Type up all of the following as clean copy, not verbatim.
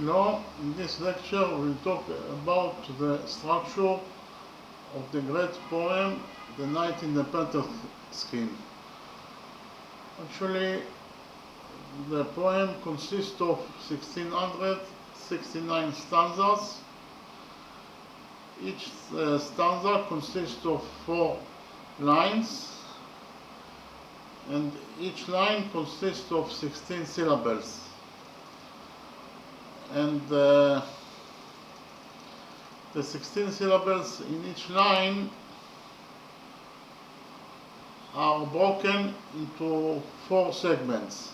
Hello, in this lecture we'll talk about the structure of the great poem The Night in the Panther Skin. Actually, the poem consists of 1669 stanzas. Each stanza consists of 4 lines, and each line consists of 16 syllables. And the 16 syllables in each line are broken into 4 segments.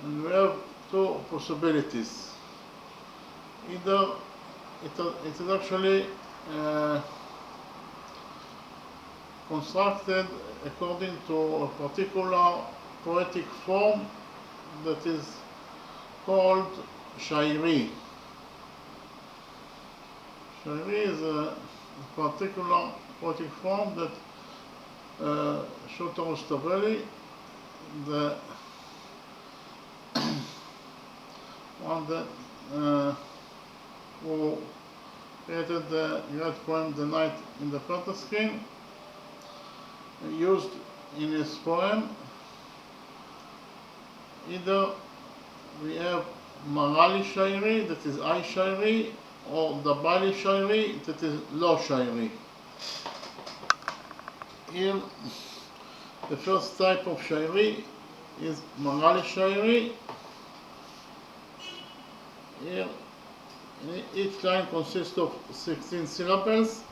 And we have 2 possibilities. Either it is actually constructed according to a particular poetic form that is called shairi. Shairi is a particular poetic form that Shota Rustaveli, the one that who created the great poem The Night in the Panther Skin, used in his poem. Either we have Marali Shairi, that is I Shairi, or Dabali Shairi, that is Lo Shairi. Here, the first type of Shairi is Marali Shairi. Here, each line consists of 16 syllables.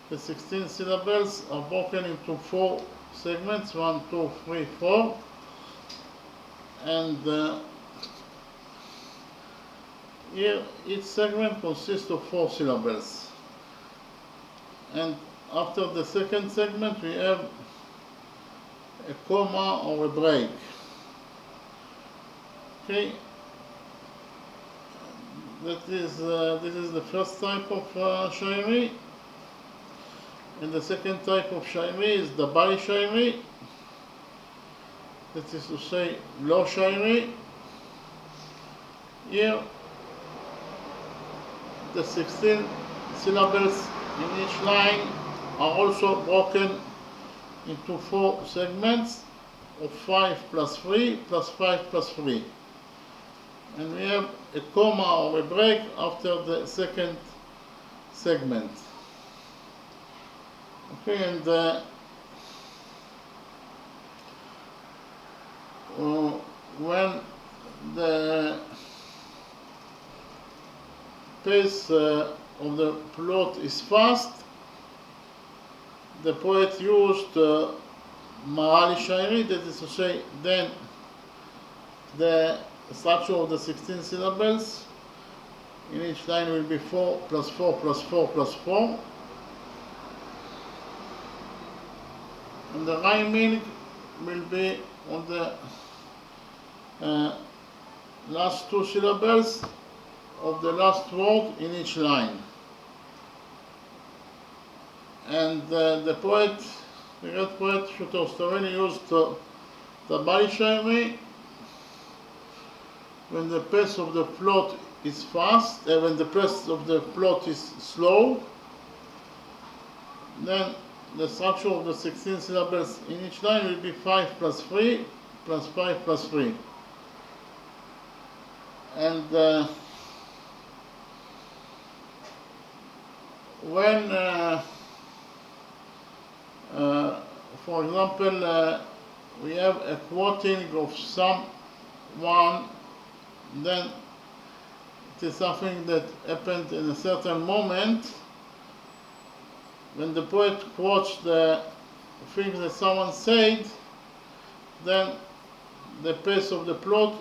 The 16 syllables are broken into 4 segments, 1, 2, 3, 4. And here each segment consists of 4 syllables. And after the second segment we have a comma or a break. Okay, this is the first type of shairi. And the second type of shairi is the Bali shairi, that is to say Lo shairi. Here the 16 syllables in each line are also broken into 4 segments of 5 plus 3 plus 5 plus 3. And we have a comma or a break after the second segment. Okay, and when the pace of the plot is fast, the poet used Marali Shairi, that is to say, then the structure of the 16 syllables in each line will be 4 plus 4 plus 4 plus 4. And the rhyming will be on the last 2 syllables of the last word in each line. And the great poet Shota Rustaveli used the Bali Shairi when the pace of the plot is fast, when the pace of the plot is slow. Then the structure of the 16 syllables in each line will be 5 plus 3 plus 5 plus 3. And when, for example, we have a quoting of someone, then it is something that happened in a certain moment. When the poet quotes the things that someone said, then the pace of the plot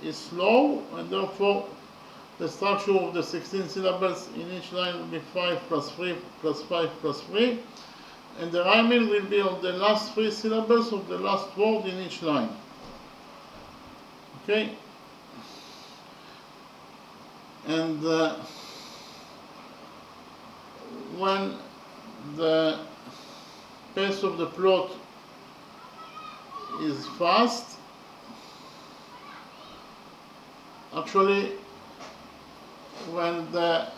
is slow, and therefore the structure of the 16 syllables in each line will be 5 plus 3 plus 5 plus 3, and the rhyming will be on the last 3 syllables of the last word in each line. Okay? And when the pace of the plot is fast, actually, when the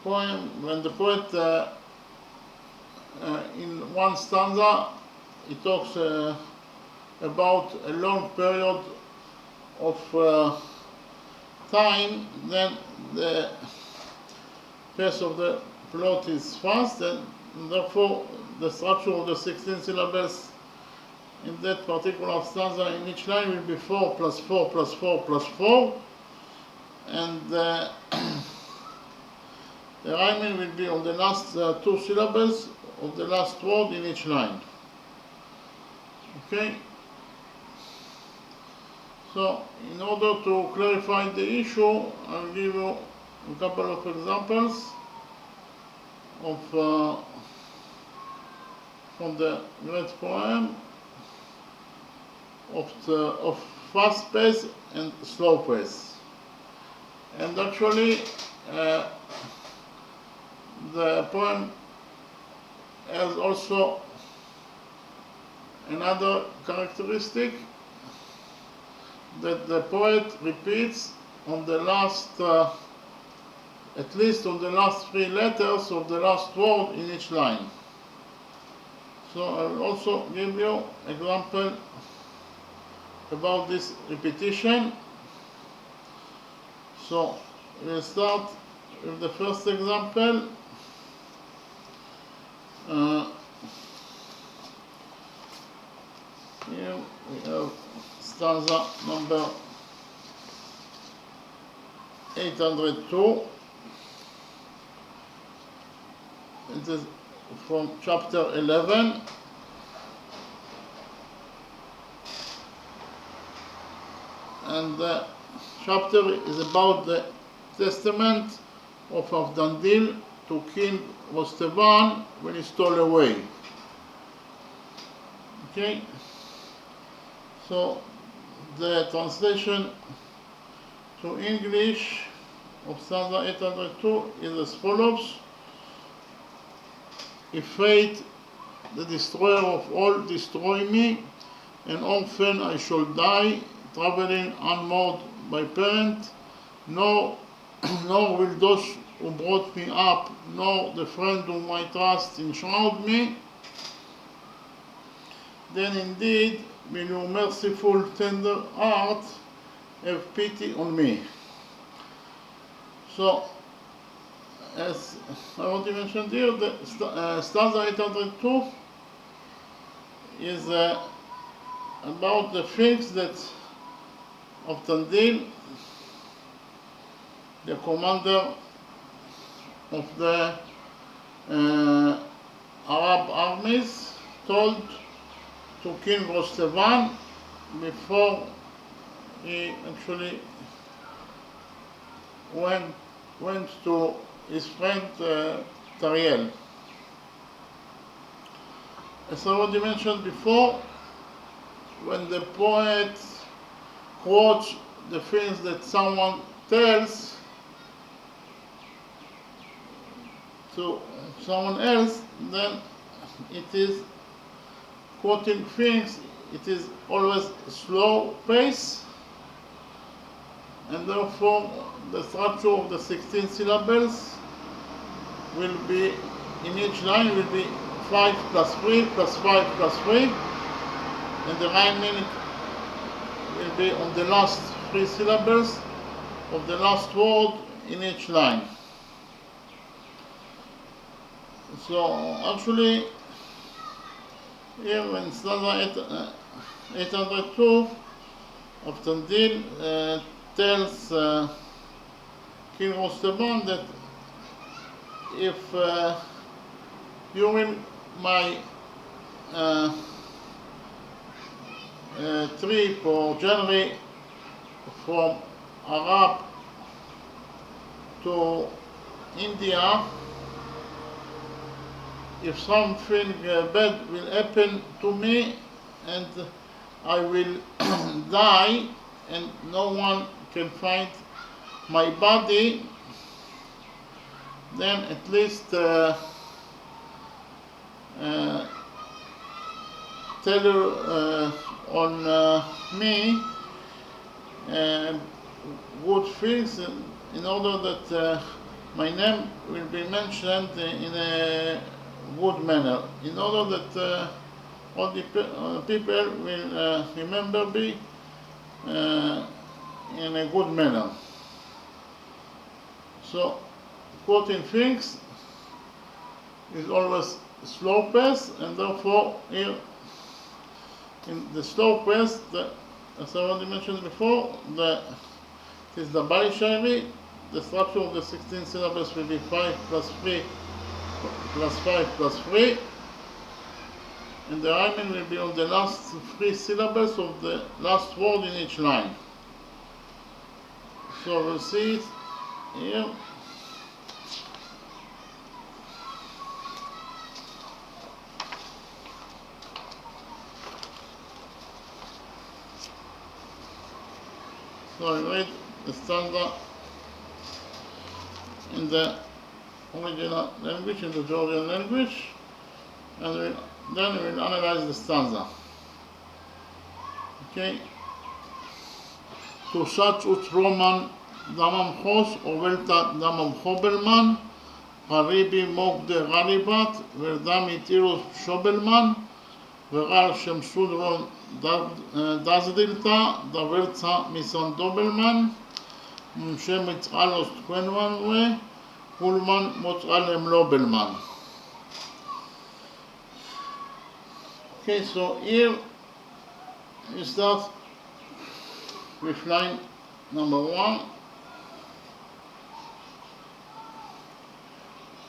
poet in one stanza, he talks about a long period of time, then the pace of the plot is fast, and therefore the structure of the 16 syllables in that particular stanza in each line will be 4 plus 4 plus 4 plus 4, and the rhyming will be on the last two syllables of the last word in each line. Okay? So, in order to clarify the issue, I'll give you a couple of examples of from the great poem of fast pace and slow pace. And actually, the poem has also another characteristic, that the poet repeats on the last, at least on the last three letters of the last word in each line. So I will also give you an example about this repetition. So we'll start with the first example. Here we have stanza number 802. It is from chapter 11. And the chapter is about the testament of Avdandil to King Rostevan when he stole away. Okay? So the translation to English of stanza 802 is as follows: If fate, the destroyer of all, destroy me, an orphan I shall die, traveling unmoored by parent, nor will those who brought me up, nor the friend whom I trust enshroud me. Then indeed will your merciful, tender heart have pity on me. So, as I already mentioned here, the stanza 802 is about the things that Avdandil, the commander of the Arab armies, told to King Rostevan before he actually went to his friend Tariel. As I already mentioned before, when the poet quotes the things that someone tells to someone else, then it is quoting things, it is always slow pace, and therefore the structure of the 16 syllables will be, in each line will be 5 plus 3 plus 5 plus 3, and the rhyming will be on the last three syllables of the last word in each line. So actually, here in stanza 802, Avdandil tells King Rostevan that if during my trip or journey from Arab to India, if something bad will happen to me and I will die and no one can find my body, then at least tell her on me good things in order that my name will be mentioned in a good manner, in order that all the people will remember me in a good manner. So, quoting things is always slow pace, and therefore here in the slow pace, as I already mentioned before, it is the Bali Shairi. The structure of the 16 syllables will be 5 plus 3 plus 5 plus 3, and the rhyming will be on the last 3 syllables of the last word in each line. So we'll see it here. So I read the stanza in the original language, in the Georgian language, and then we'll analyze the stanza. Okay. Tusach ut roman damam chos ovelta damam chobelman Haribi mogde garibat verdam itirus shobelman vegar shemsudron dazdilta davertsa misan dobelman mshem itzqalos tquenwan we kulman motzalem lobelman. Okay, so here you start with line number 1.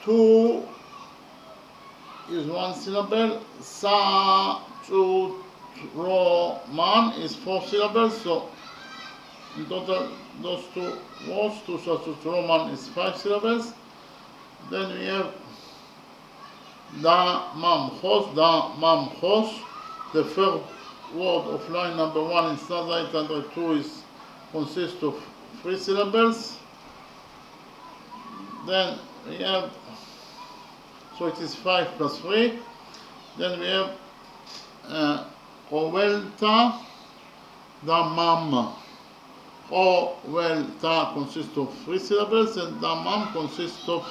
2 is 1 syllable. Sa, chu, ro, man is 4 syllables. So in total, those 2 words, tu, sa, chu, ro, man is 5 syllables. Then we have da, mam, chos, da, mam, chos. The third word of line number 1 in stanza 802 consists of 3 syllables. Then we have, so it is 5 plus 3. Then we have ovelta damam. Ovelta consists of 3 syllables, and damam consists of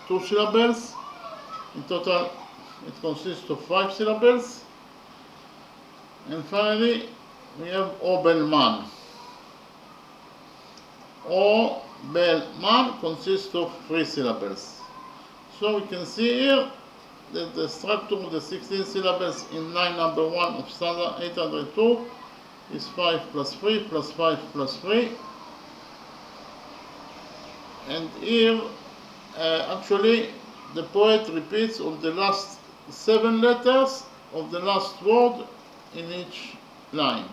2 syllables. In total, it consists of 5 syllables. And finally, we have obelman. Obelman consists of 3 syllables. So we can see here that the structure of the 16 syllables in line number 1 of stanza 802 is 5 plus 3 plus 5 plus 3. And here, actually, the poet repeats of the last 7 letters of the last word in each line.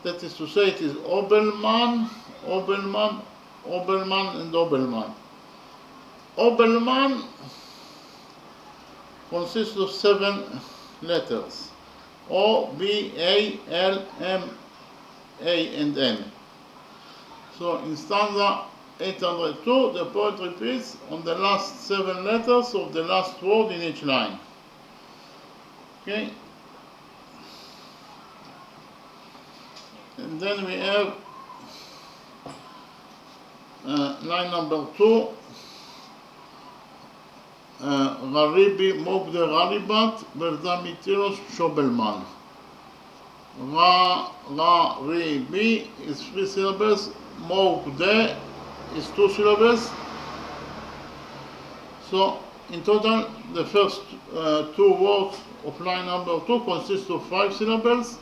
That is to say, it is obelman, obelman, obelman, and obelman. Obelman consists of 7 letters: O, B, A, L, M, A, and N. So in stanza 802, the poet repeats on the last 7 letters of the last word in each line. Okay? And then we have line number 2. Garibi mogde garibat verdamitiros shobelman. Garibi is 3 syllables. Mogde is 2 syllables. So in total, the first 2 words of line number 2 consist of 5 syllables.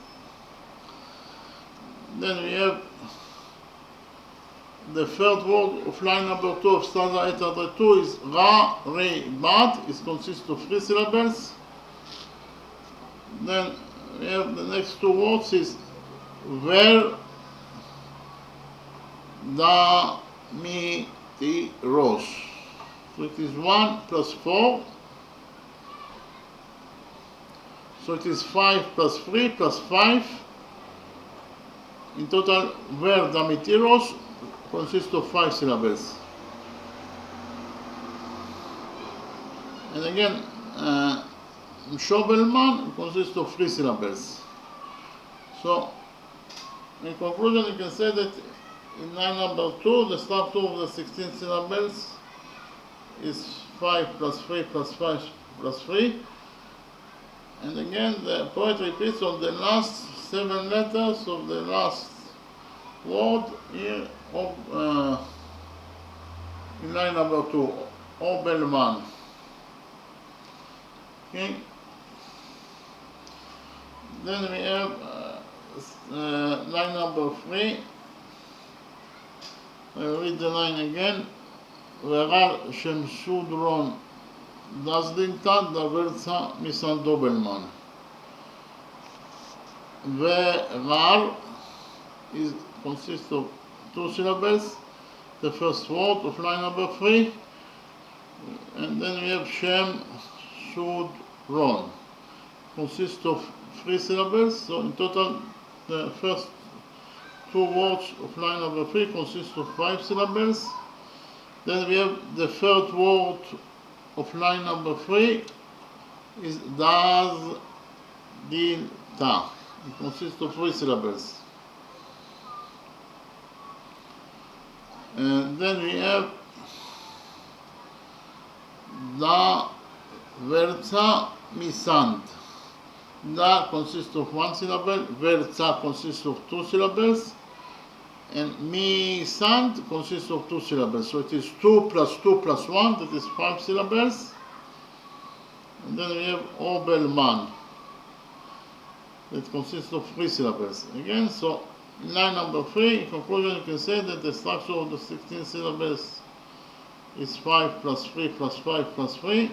Then we have the third word of line number 2 of stanza 802 is ra, re, bat. It consists of 3 syllables. Then we have the next 2 words is ver, da, mi, ti, ros. So it is 1 plus 4. So it is 5 plus 3 plus 5. In total, ver, da, mi, ti, ros consists of 5 syllables. And again, Shobelman consists of 3 syllables. So, in conclusion, you can say that in line number 2, the structure of the 16 syllables is 5 plus 3 plus 5 plus 3. And again, the poet repeats on the last 7 letters of the last word here of, in line number 2, Obelman. Okay. Then we have line number 3. I read the line again. ורל שמשו דרון דזדינטה דברצה מסן דובלמן. ורל consists of 2 syllables, the first word of line number 3, and then we have Shem Shud Ron, consists of 3 syllables, so in total the first 2 words of line number 3 consist of 5 syllables. Then we have the third word of line number 3 is Daz Din Ta. It consists of 3 syllables. And then we have Da Verza Misand. Da consists of 1 syllable, Verza consists of 2 syllables, and Mi Sand consists of 2 syllables. So it is 2 plus 2 plus 1, that is 5 syllables. And then we have Obelman, that consists of 3 syllables. Again, so in line number 3, in conclusion, you can say that the structure of the 16 syllables is 5 plus 3 plus 5 plus 3.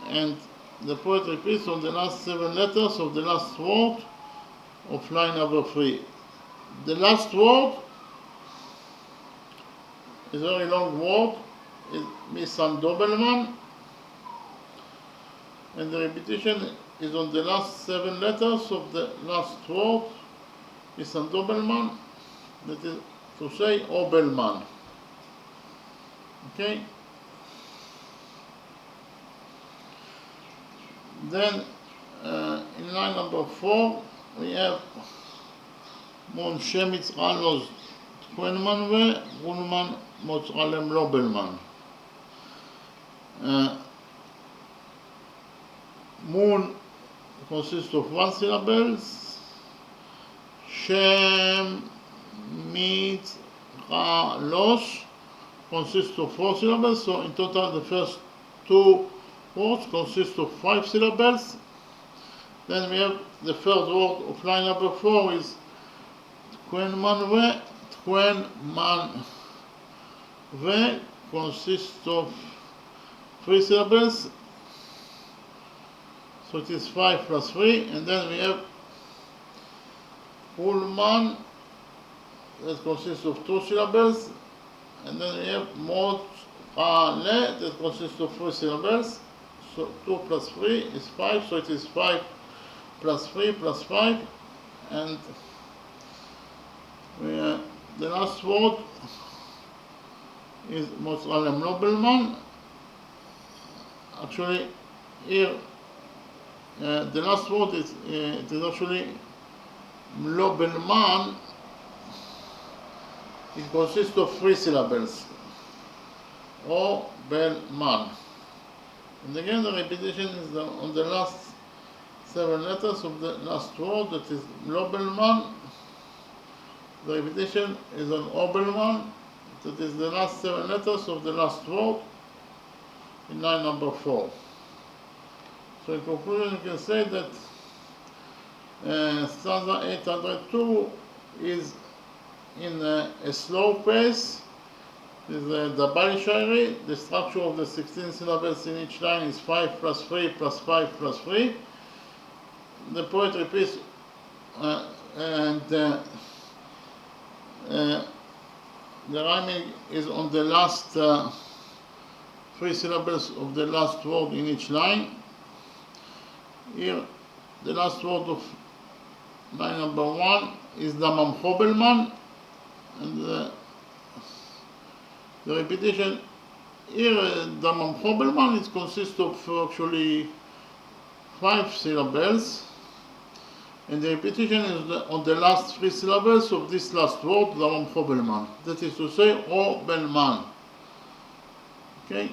And the poet repeats on the last 7 letters of the last word of line number 3. The last word is a very long word, is Misan Dobelman, and the repetition is on the last 7 letters of the last word, Misan Dobelman, that is to say Obelman. Okay? Then in line number 4 we have Mon Shemitz Alos Twenman ve Gunman Motzalem Lobelman. Moon consists of 1 syllable. Shem Mitz Alos consists of 4 syllables. So in total the first 2 words consist of 5 syllables. Then we have the third word of line number 4 is Twenman ve consists of 3 syllables. So it is 5 plus 3. And then we have Ulman, that consists of 2 syllables. And then we have Mot Ale, that consists of 3 syllables. So 2 plus 3 is 5. So it is 5 plus 3 plus 5. And the last word is Motzalem Nobelman. Actually, here the last word is it is actually Lobelman. It consists of 3 syllables. Obelman. And again, the repetition is on the last 7 letters of the last word, that is Lobelman. The repetition is on Obelman, that is the last 7 letters of the last word in line number 4. So in conclusion, you can say that stanza 802 is in a slow pace. It is the Bali Shairi. The structure of the 16 syllables in each line is 5 plus 3 plus 5 plus 3. The poet repeats and the rhyming is on the last 3 syllables of the last word in each line. Here, the last word of line number 1 is Damam Hobelman, and the repetition here, Damam Hobelman, it consists of actually 5 syllables. And the repetition is on the last three syllables of this last word, Darom Chobelman. That is to say, Obelman. Okay?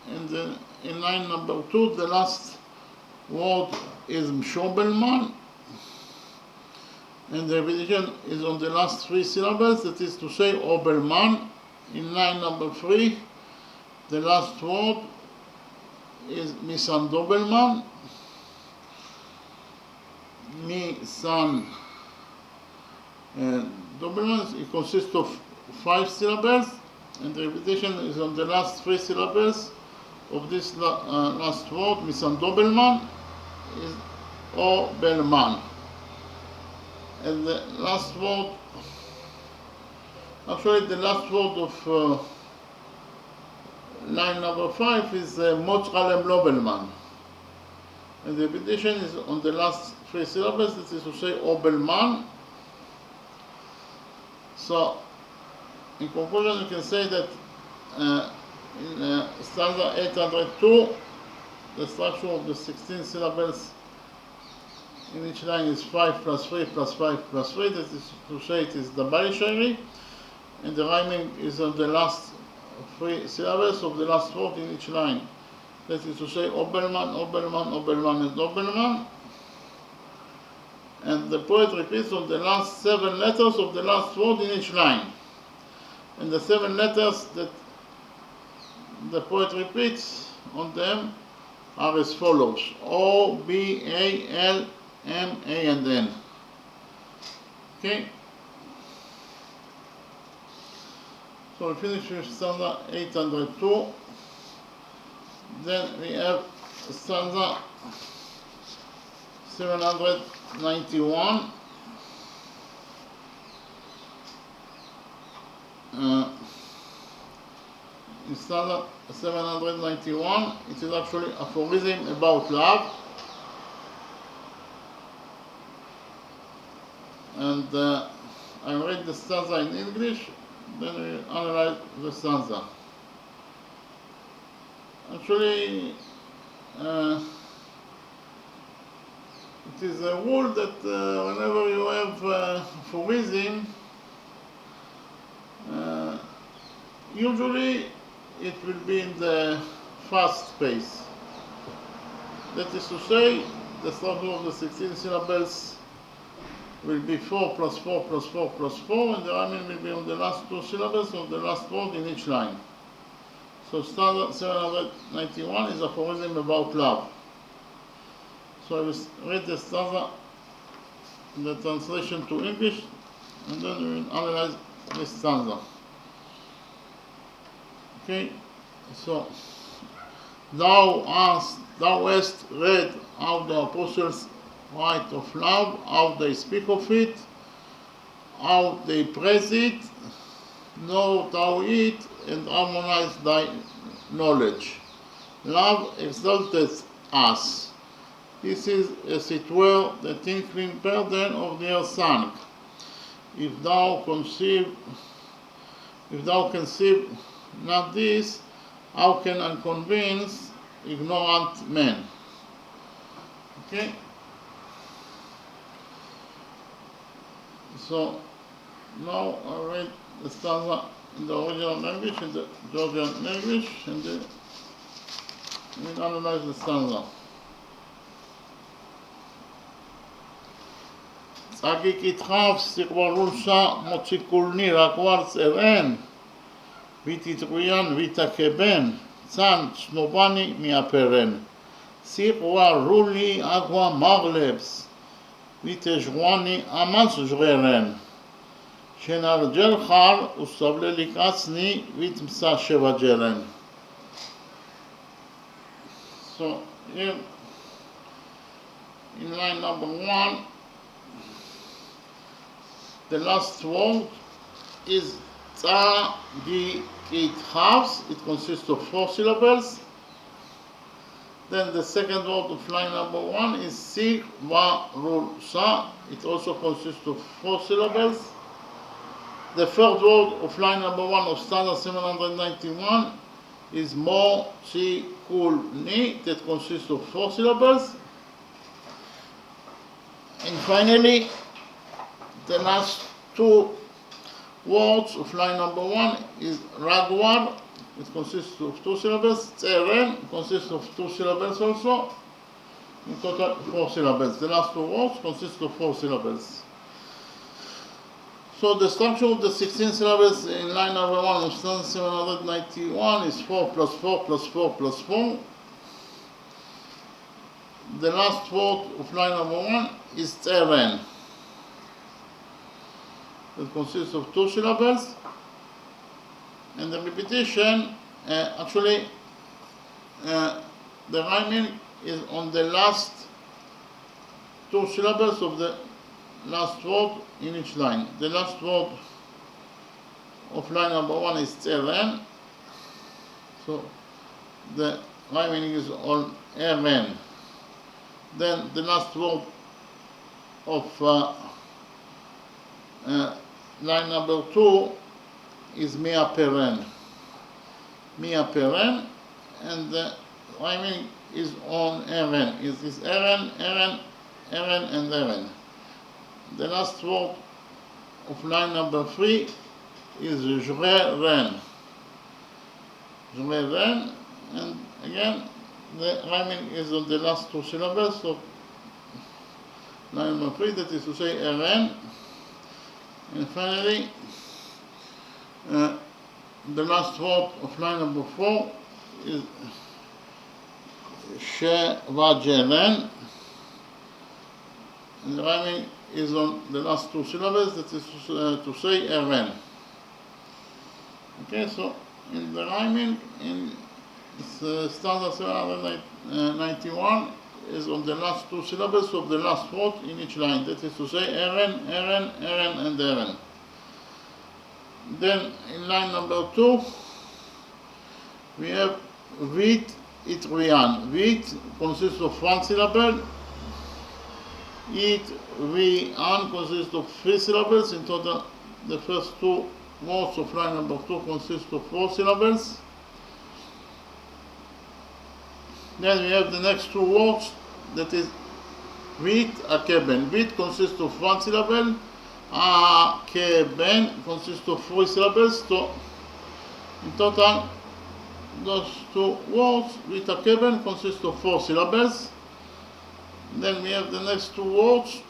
And then in line number 2, the last word is Mshobelman. And the repetition is on the last three syllables, that is to say, Obelman. In line number 3, the last word is Misan Dobelman. Misan Dobelman, it consists of 5 syllables, and the repetition is on the last 3 syllables of this last word. Misan Dobelman is Obelman. And the last word, actually the last word of line number 5 is Motzralem Lobelman. And the repetition is on the last 3 syllables, that is to say, Obelman. So, in conclusion, you can say that in stanza 802, the structure of the 16 syllables in each line is 5 plus 3 plus 5 plus 3, that is to say it is the Barishari, and the rhyming is on the last 3 syllables of the last word in each line. That is to say, Obelman, Obelman, Obelman, and Obelman. And the poet repeats on the last 7 letters of the last word in each line. And the 7 letters that the poet repeats on them are as follows: O, B, A, L, M, A, and N. Okay? So we finish with stanza 802. Then we have stanza 791. In stanza 791, it is actually aphorism about love. And I read the stanza in English, then we analyze the stanza. Actually, it is a rule that whenever you have aphorism, usually it will be in the fast pace. That is to say, the structure of the 16 syllables will be 4 plus 4 plus 4 plus 4, and the rhyming will be on the last 2 syllables of the last word in each line. So stanza 791 is aphorism about love. So I will read the stanza, the translation to English, and then we will analyze this stanza. Okay, so thou hast read how the apostles write of love, how they speak of it, how they praise it. Know thou it and harmonize thy knowledge. Love exalteth us. This is, as it were, the tinkling burden of their song. If thou conceive not this, how can unconvince ignorant men? Okay? So now I read the stanza in the original language, in the Georgian language, and then we analyze the stanza. Tzagik itchav sirvarulsha mochikulni rakvar tseren vititruyan vitakeben tzan snobani miaperen sirvaruli agua marlebs vitejwani amaz jreren שנרג'ל חר וסבלה לקעצני ויתמצא שבע ג'רן. So here in line number 1, the last word is tzagikit halves. It consists of 4 syllables. Then the second word of line number 1 is sigvarulsa. It also consists of 4 syllables. The third word of line number 1 of stanza 791 is mochikulni, that consists of 4 syllables. And finally, the last two words of line number 1 is ragwar. It consists of 2 syllables. Tseren consists of 2 syllables also. In total 4 syllables. The last two words consist of 4 syllables. So the structure of the 16 syllables in line number 1 of stanza 791 is 4 plus 4 plus 4 plus 4. The last word of line number 1 is tseren. It consists of 2 syllables. And the repetition, the rhyming is on the last 2 syllables of the last word in each line. The last word of line number 1 is tseren. So the rhyming is on eren. Then the last word of line number 2 is mia peren. Mia peren, and the rhyming is on eren. It is eren, eren, eren, and eren. The last word of line number 3 is jre-ren. Jre-ren, and again the rhyming is on the last 2 syllables of line number 3, that is to say eren. And finally, the last word of line number 4 is she-va-je-ren. The rhyming is on the last 2 syllables, that is to say eren. Okay, so in the rhyming in stanza 791 is on the last 2 syllables of the last word in each line, that is to say eren, eren, eren, and eren. Then in line number 2 we have vit it-rian. Vit consists of 1 syllable. It-rian consists of 3 syllables. In total, the first 2 words of line number 2 consist of 4 syllables. Then we have the next 2 words, that is vit akeben. Vit consists of 1 syllable. Akeben consists of 3 syllables. So in total, those 2 words, vit akeben, consist of 4 syllables. Then we have the next 2 words,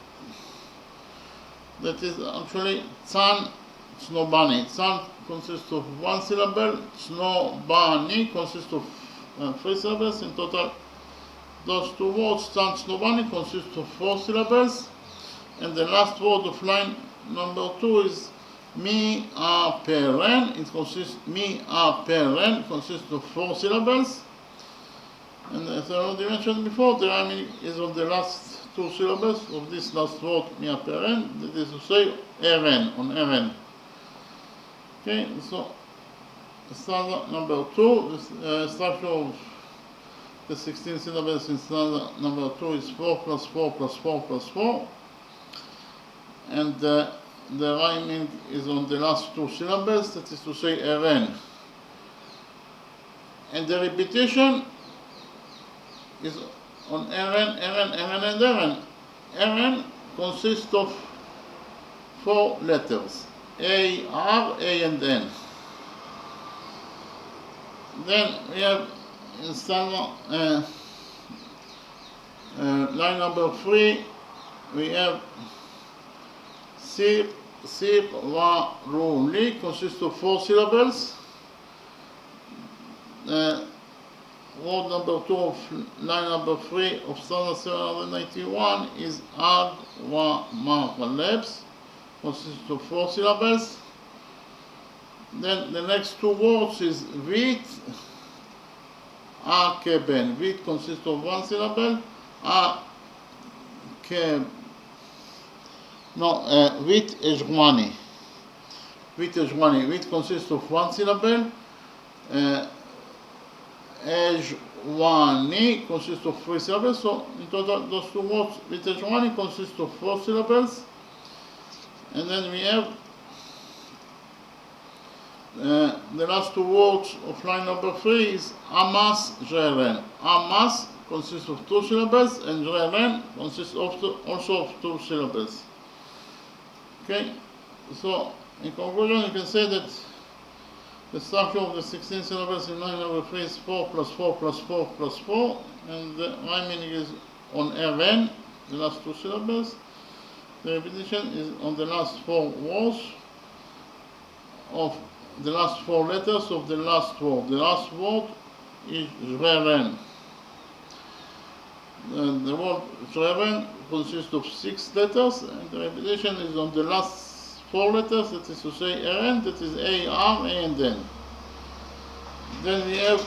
that is actually tsan snobani. Tsan consists of 1 syllable. Snobani consists of 3 syllables. In total, those 2 words, tsan snobani, consist of 4 syllables. And the last word of line number 2 is mi-a-peren. It consists mi-a-peren consists of 4 syllables. And as I already mentioned before, the rhyming is on the last 2 syllables of this last word, mi-a-peren, that is to say eren, on eren. Okay, so stanza number 2, the structure of the 16 syllables in stanza number 2 is 4 plus 4 plus 4 plus 4. And the rhyming is on the last 2 syllables, that is to say eren. And the repetition is on eren, eren, eren, and eren. Eren consists of 4 letters, A, R, A, and N. Then we have in stanza line number 3, we have sip-va-ru-li, consists of 4 syllables. Word number 2 of line number 3 of stanza 791 is ag-wa-mar-lebs, consists of 4 syllables. Then the next 2 words is vit akeben. Vit consists of 1 syllable. Vit ejmani. Vit ejmani. Vit consists of 1 syllable. Ejwani consists of 3 syllables. So in total, those 2 words, vit ejwani, consist of 4 syllables. And then we have the last 2 words of line number 3 is amas jeren. Amas consists of 2 syllables, and Ren consists also of 2 syllables. Okay, so in conclusion, you can say that the structure of the 16 syllables in line number 3 is 4 plus 4 plus 4 plus 4, and the rhyming is on Ren, the last 2 syllables. The repetition is on the last 4 words of the last 4 letters of the last word. The last word is Ren. The word Ren consists of 6 letters, and the repetition is on the last 4 letters, that is to say Ren, that is A, R, A, and N. Then we have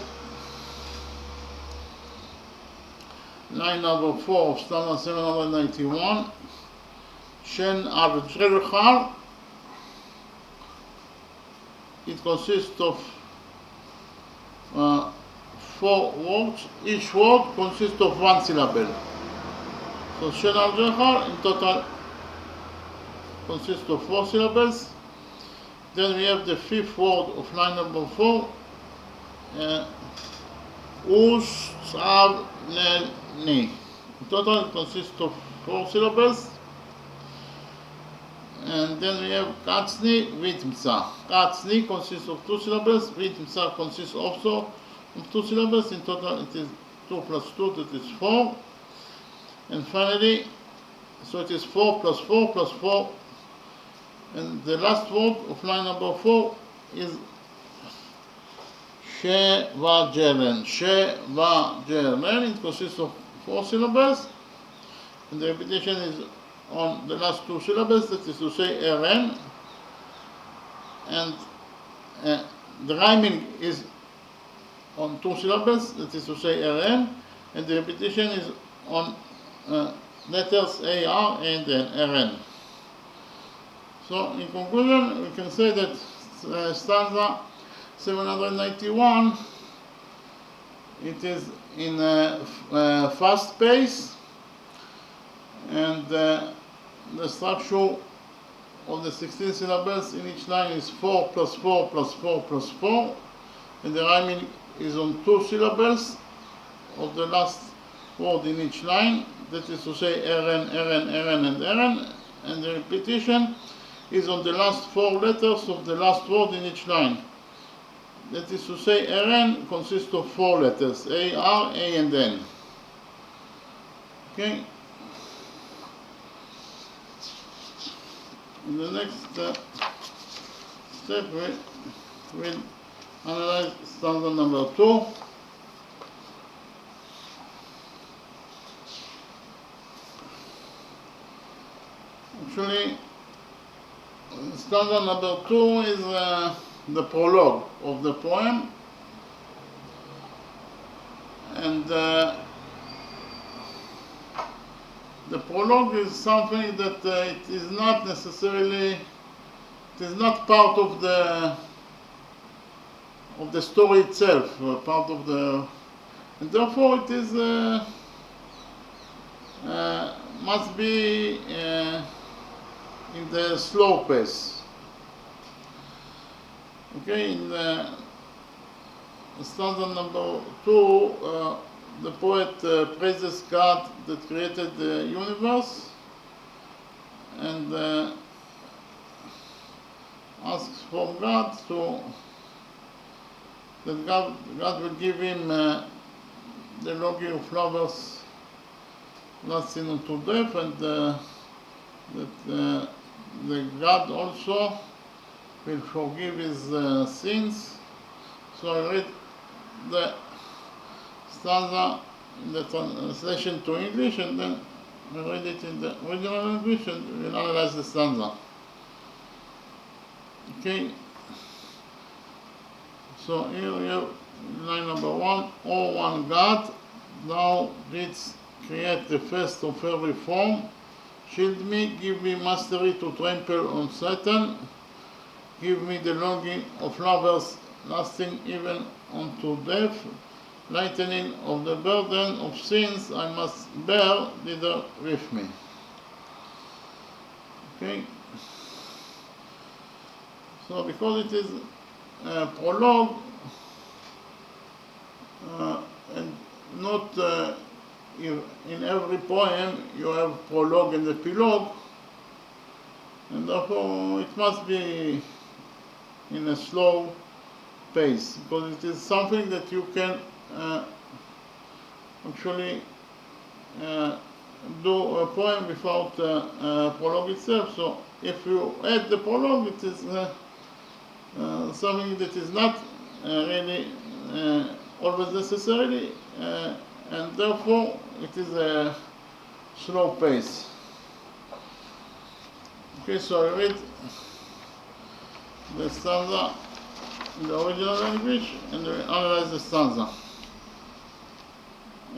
line number 4 of standard 791. Shen Avdrechar. It consists of 4 words. Each word consists of 1 syllable. So Shen Avdrechar in total consists of 4 syllables. Then we have the 5th word of line number 4. Us Sav Ni. In total it consists of 4 syllables. And then we have Katsni Vitmsa. Katsni consists of 2 syllables. Vitmsa consists also of 2 syllables. In total it is 2 plus 2, that is 4. And finally, so it is 4 plus 4 plus 4. And the last word of line number 4 is Shevajeren. Shevajeren. It consists of 4 syllables. And the repetition is on the last 2 syllables, that is to say Eren, and the rhyming is on 2 syllables, that is to say Eren, and the repetition is on letters A, R, and then Eren. So in conclusion, we can say that stanza 791, it is in a fast pace, and the structure of the 16 syllables in each line is 4 plus 4 plus 4 plus 4, and the rhyming is on 2 syllables of the last word in each line, that is to say Eren, Eren, Eren, and Eren, and the repetition is on the last 4 letters of the last word in each line. That is to say Eren consists of 4 letters, A, R, A, and N. Okay? In the next step, we'll analyze stanza number 2. Actually, stanza number 2 is the prologue of the poem, and the prologue is something that it is not necessarily, it is not part of the story itself, part of the, and therefore it is must be in the slow pace. Okay, in stanza number 2, the poet praises God that created the universe, and asks from God that God will give him the longing of lovers lasting unto death, and that the God also will forgive his sins. So I read the stanza in the translation to English, and then I read it in the original language, and we'll analyze the stanza. Okay, so here we have line number 1. O one God, thou didst create the first of every form. Shield me, give me mastery to trample on Satan. Give me the longing of lovers lasting even unto death. Lightening of the burden of sins I must bear thither with me. Okay? So because it is a prologue and not in every poem you have prologue and epilogue, and therefore it must be in a slow pace, because it is something that you can actually do a poem without prologue itself. So if you add the prologue, it is something that is not really always necessarily, and therefore it is a slow pace. Okay, so I read the stanza in the original language and we analyze the stanza.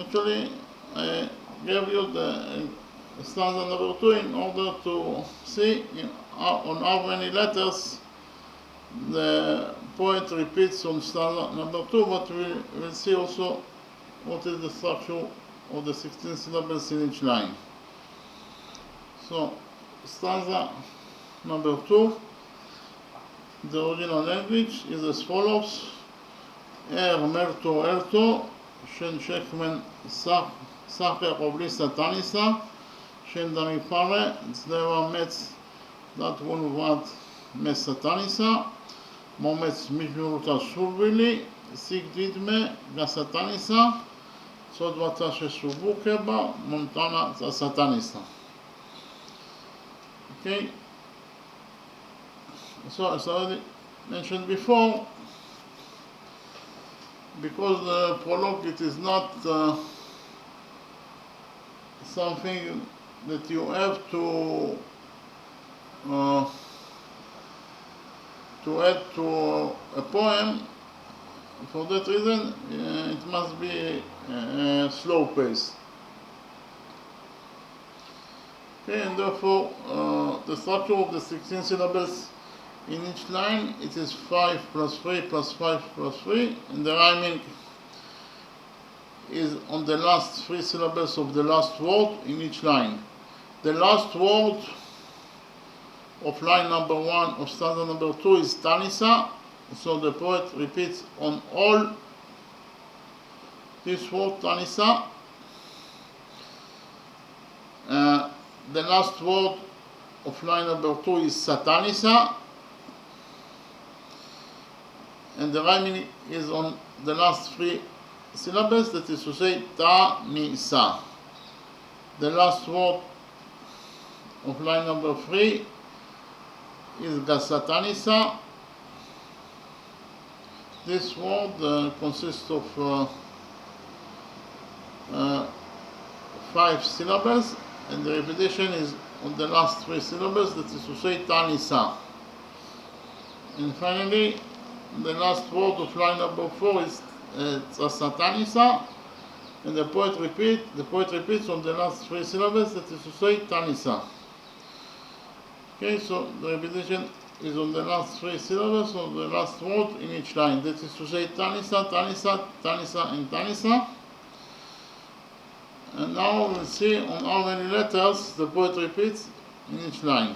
Actually, I gave you the stanza number 2 in order to see on how many letters the poet repeats on stanza number 2, but we will see also what is the structure of the 16 syllables in each line. So, stanza number 2, the original language is as follows: merto erto, shen shekmen sacher oblisa tanisa, shen damipare, zdeva metz dat vunuvat mes satanisa, momets mijnuruta survili, sig didme gasatanisa, sodvata shesubukeba, montana satanisa. Okay, so as I already mentioned before, because the prologue, it is not something that you have to add to a poem. For that reason, it must be a slow pace. Okay, and therefore the structure of the 16 syllables in each line, it is 5 plus 3 plus 5 plus 3, and the rhyming is on the last 3 syllables of the last word in each line. The last word of line number 1 of stanza number 2 is tanisa, so the poet repeats on all this word tanisa. The last word of line number 2 is satanisa, and the rhyming is on the last 3 syllables, that is to say ta-ni-sa. The last word of line number 3 is gasatanisa. This word consists of 5 syllables, and the repetition is on the last 3 syllables, that is to say ta-ni-sa. And finally, the last word of line number 4 is satanisa, and the poet repeats on the last 3 syllables, that is to say tanisa. Okay, so the repetition is on the last 3 syllables of the last word in each line, that is to say tanisa, tanisa, tanisa, and tanisa. And now we'll see on how many letters the poet repeats in each line.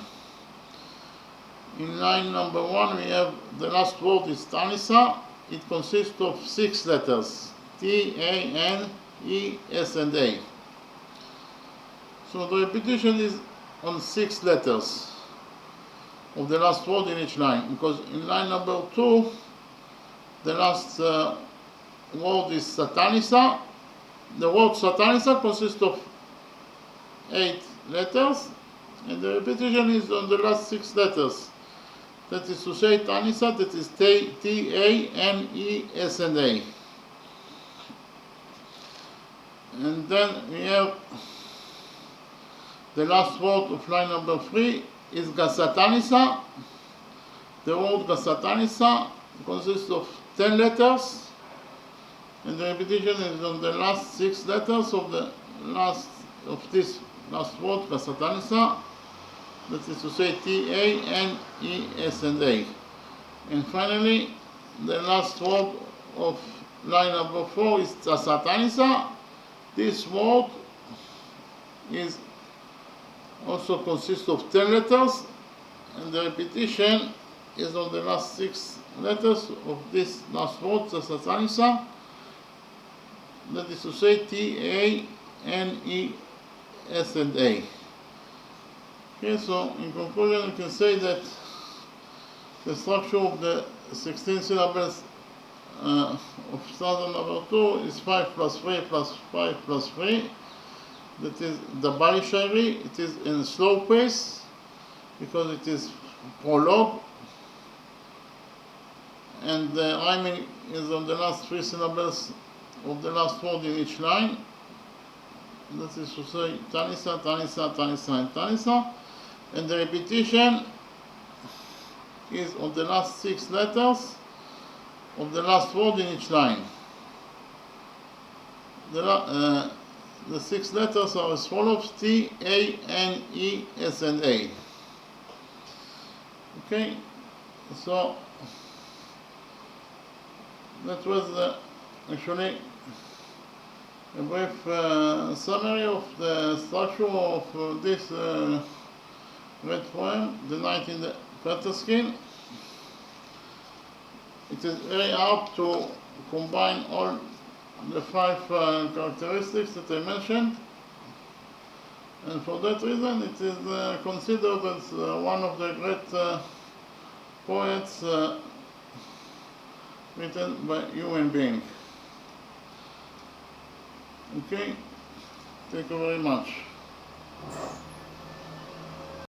In line number 1, we have the last word is tanisa. It consists of 6 letters: T, A, N, E, S, and A. So the repetition is on 6 letters of the last word in each line, because in line number 2, the last word is satanisa. The word satanisa consists of 8 letters, and the repetition is on the last 6 letters. That is to say tanisa, that is T, A, N, E, S, and A. And then we have the last word of line number 3 is gasatanisa. The word gasatanisa consists of 10 letters, and the repetition is on the last 6 letters of this last word, gasatanisa. That is to say T, A, N, E, S, and A. And finally, the last word of line number 4 is satanisa. This word is also consists of 10 letters, and the repetition is on the last 6 letters of this last word, satanisa. That is to say T, A, N, E, S, and A. Okay, so in conclusion, you can say that the structure of the 16 syllables of stanza number 2 is 5 plus 3 plus 5 plus 3. That is the Bali Shairi. It is in slow pace because it is prologue, and the rhyming is on the last 3 syllables of the last word in each line. That is to say Tanisa, Tanisa, Tanisa, and Tanisa, and the repetition is on the last 6 letters of the last word in each line. The 6 letters are as follows: T, A, N, E, S, and A. Okay, so that was actually a brief summary of the structure of this red poem, The Night in the Panther Skin. It is very hard to combine all the 5 characteristics that I mentioned, and for that reason it is considered as one of the great poets written by human being. Okay, thank you very much.